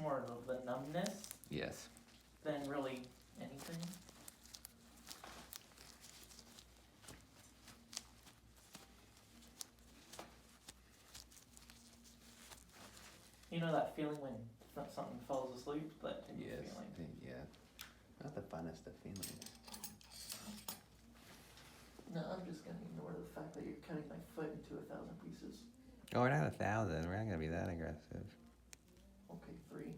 more of the numbness Yes. than really anything. You know that feeling when something falls asleep? That type of feeling. Yeah. Not the funnest of feelings. No, I'm just gonna ignore the fact that you're cutting my foot into 1,000 pieces. Oh, we're not 1,000. We're not gonna be that aggressive. Okay, 3.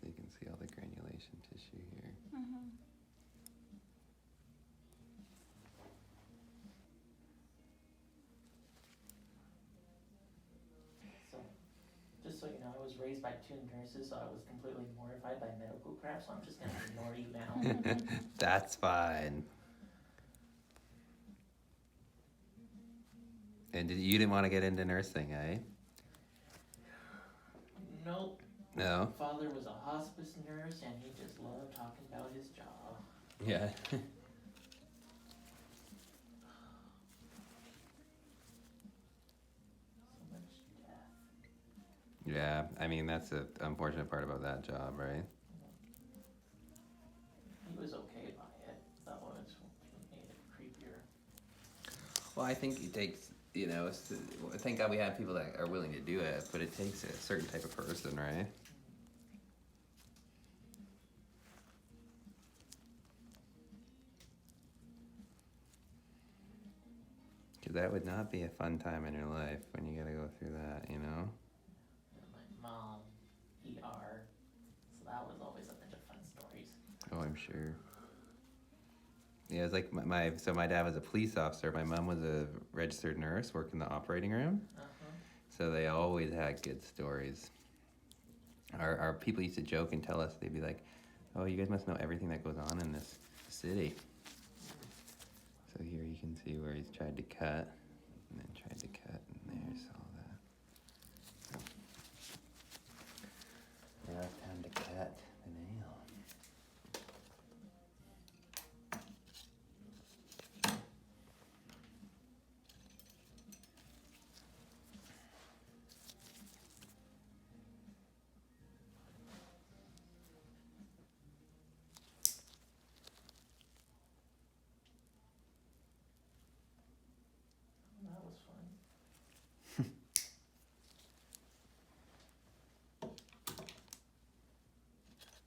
So you can see all the granulation tissue here. Mm-hmm. So, just so you know, I was raised by 2 nurses, so I was completely mortified by medical crap, so I'm just gonna ignore you now. That's fine. And you didn't want to get into nursing, eh? Nope. No? My father was a hospice nurse, and he just loved talking about his job. Yeah. So much death. Yeah, I mean, that's the unfortunate part about that job, right? He was okay by it. That was what made it creepier. Well, I think it takes, thank God we have people that are willing to do it, but it takes a certain type of person, right? Because that would not be a fun time in your life when you gotta go through that, you know? And my mom, ER, so that was always a bunch of fun stories. Oh, I'm sure. Yeah, it's like my dad was a police officer. My mom was a registered nurse, worked in the operating room. Uh-huh. So they always had good stories. Our people used to joke and tell us, they'd be like, oh, you guys must know everything that goes on in this city. So here you can see where he's tried to cut, and then tried to cut, and there's all that. Now it's time to cut the nail. That was fun.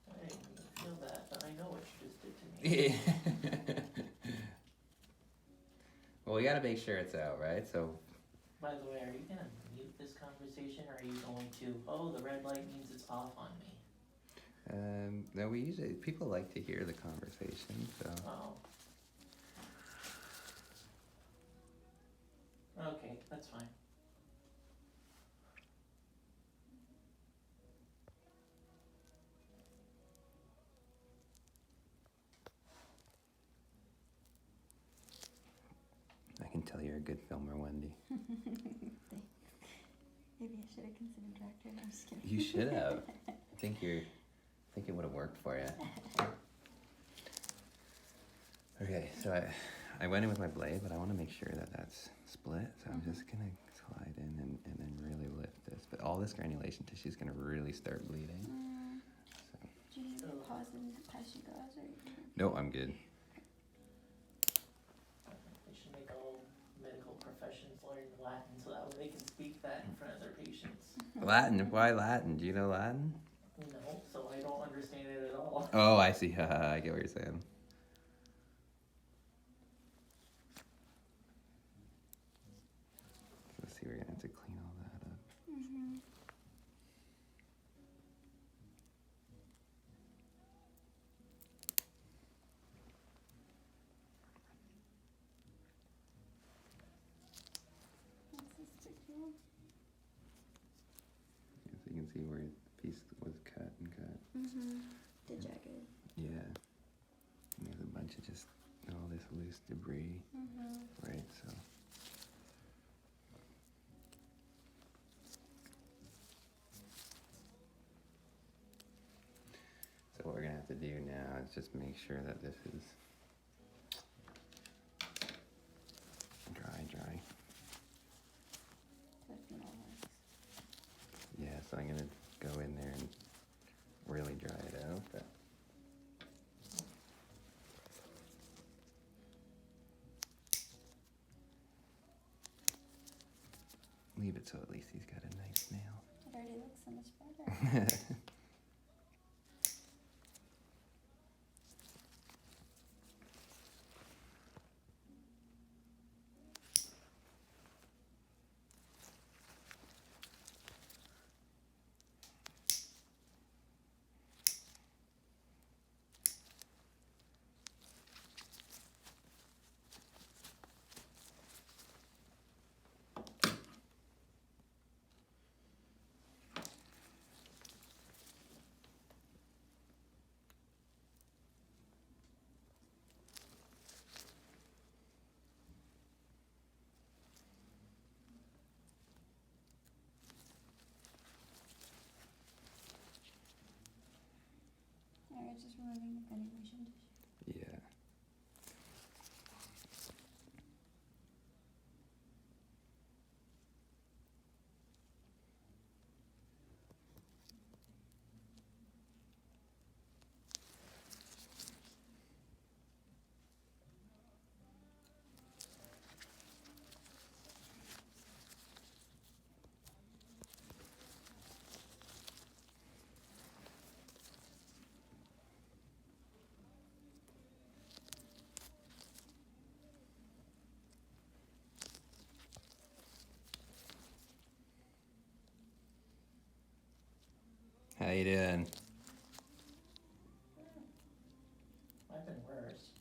I didn't even feel that, but I know what you just did to me. Yeah. Well, we gotta make sure it's out, right? So. By the way, are you gonna mute this conversation, or are you going to, oh, the red light means it's off on me? No, people like to hear the conversation, so. Oh. Okay, that's fine. I can tell you're a good filmer, Wendy. Thanks. Maybe I should have considered director. No, I'm just kidding. You should have. I think it would have worked for you. Okay, so I went in with my blade, but I want to make sure that that's split. So I'm just gonna slide in and then really lift this. But all this granulation tissue is gonna really start bleeding. So. Do you need to pause and pass you gauze or? No, I'm good. They should make all medical professions learn Latin, so that way they can speak that in front of their patients. Latin? Why Latin? Do you know Latin? No, so I don't understand it at all. Oh, I see. I get what you're saying. Let's see, we're gonna have to clean all that up. Mm-hmm. What's this big deal? So you can see where the piece was cut and cut. Mm-hmm. The jagged. Yeah. have to do now is just make sure that this is dry. So phenol works. Yeah, so I'm gonna go in there and really dry it out. But leave it so at least he's got a nice nail. It already looks so much better. Alright, just removing the granulation tissue. Yeah. How you doing? I've been worse.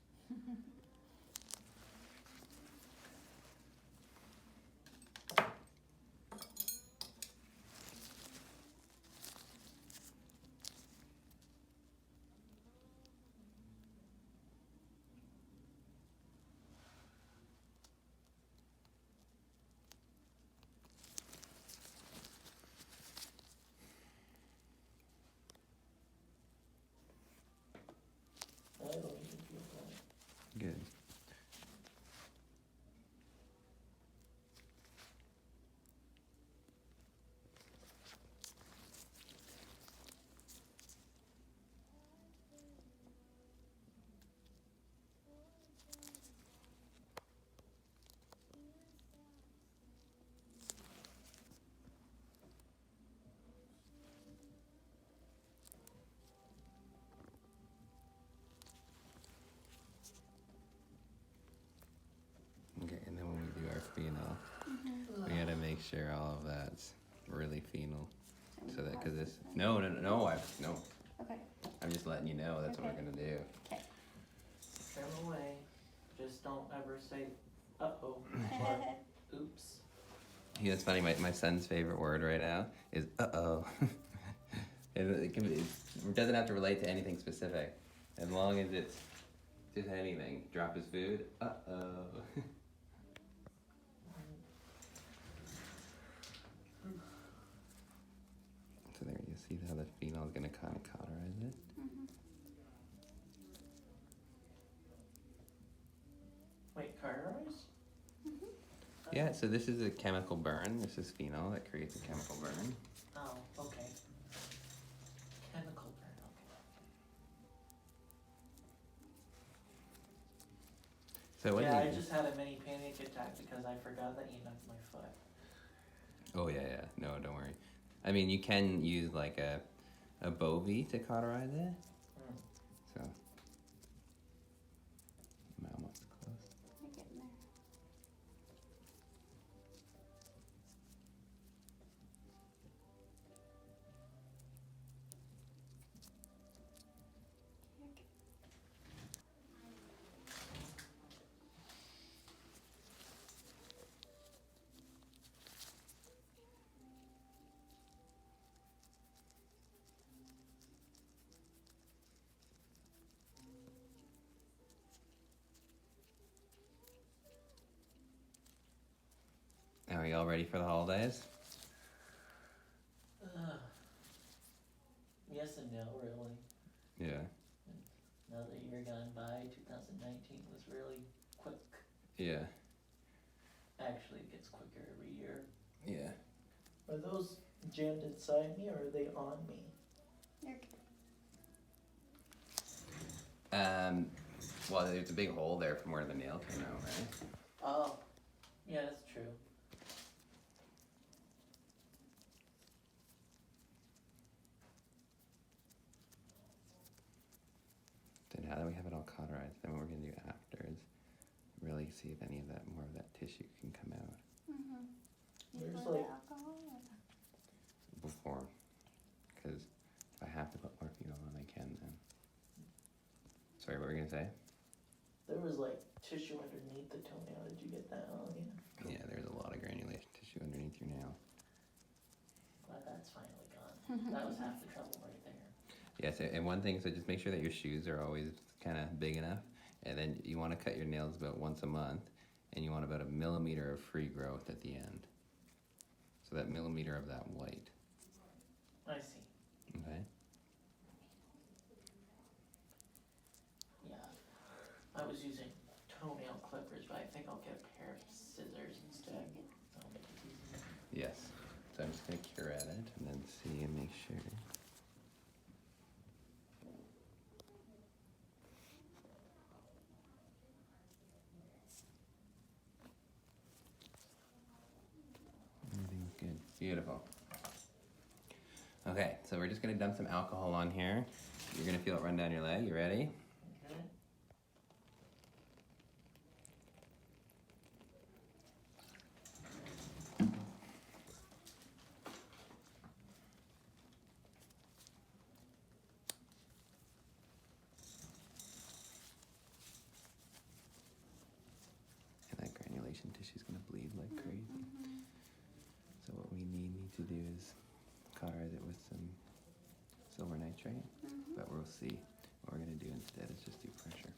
I don't even feel bad. Good. Okay, and then when we do our phenol, we gotta make sure all of that's really phenol. So that, cause this, no, Okay. I'm just letting you know that's what Okay. we're gonna do. Okay. Trim away. Just don't ever say, uh-oh, or oops. You know, it's funny, my son's favorite word right now is uh-oh. It doesn't have to relate to anything specific. As long as it's just anything. Drop his food, uh-oh. So there you see how the phenol is gonna kind of cauterize it. Mhm. Wait, cauterize? Mhm. Yeah, so this is a chemical burn. This is phenol that creates a chemical burn. Oh, okay. Chemical burn, okay. So what Yeah, do I you just had a mini panic attack because I forgot that you knocked my foot. Oh yeah. No, don't worry. I mean, you can use like a bovie to cauterize it. Mm. So I'm almost close. We're getting there. Okay. Are you all ready for the holidays? Ugh. Yes and no, really. Yeah. Another year gone by, 2019 was really quick. Yeah. Actually, it gets quicker every year. Yeah. Are those jammed inside me or are they on me? You're good. Well, there's a big hole there from where the nail came out, right? Oh, yeah, that's true. Then how do we have it all cauterized? Then what we're gonna do after is really see if any of that, more of that tissue can come out There's Before like- the alcohol or after? before. Because if I have to put morphine on, I can then. Sorry, what were you gonna say? There was like tissue underneath the toenail. Did you get that on you? Yeah, there's a lot of granulation tissue underneath your nail. But that's finally gone. That was half the trouble right there. Yes, and one thing, so just make sure that your shoes are always kind of big enough, and then you want to cut your nails about once a month, and you want about 1 millimeter of free growth at the end. So that millimeter of that white, I see. okay? Yeah. I was using toenail clippers, but I think I'll get a pair of scissors instead. That'll make it easier. Yes. So I'm just going to cure at it and then see and make sure. Everything's good. Beautiful. Okay, so we're just going to dump some alcohol on here. You're going to feel it run down your leg. You ready? Okay. And that granulation tissue is going to bleed like crazy. So what we need to do is cauterize it with some silver nitrate, but we'll see. What we're going to do instead is just do pressure.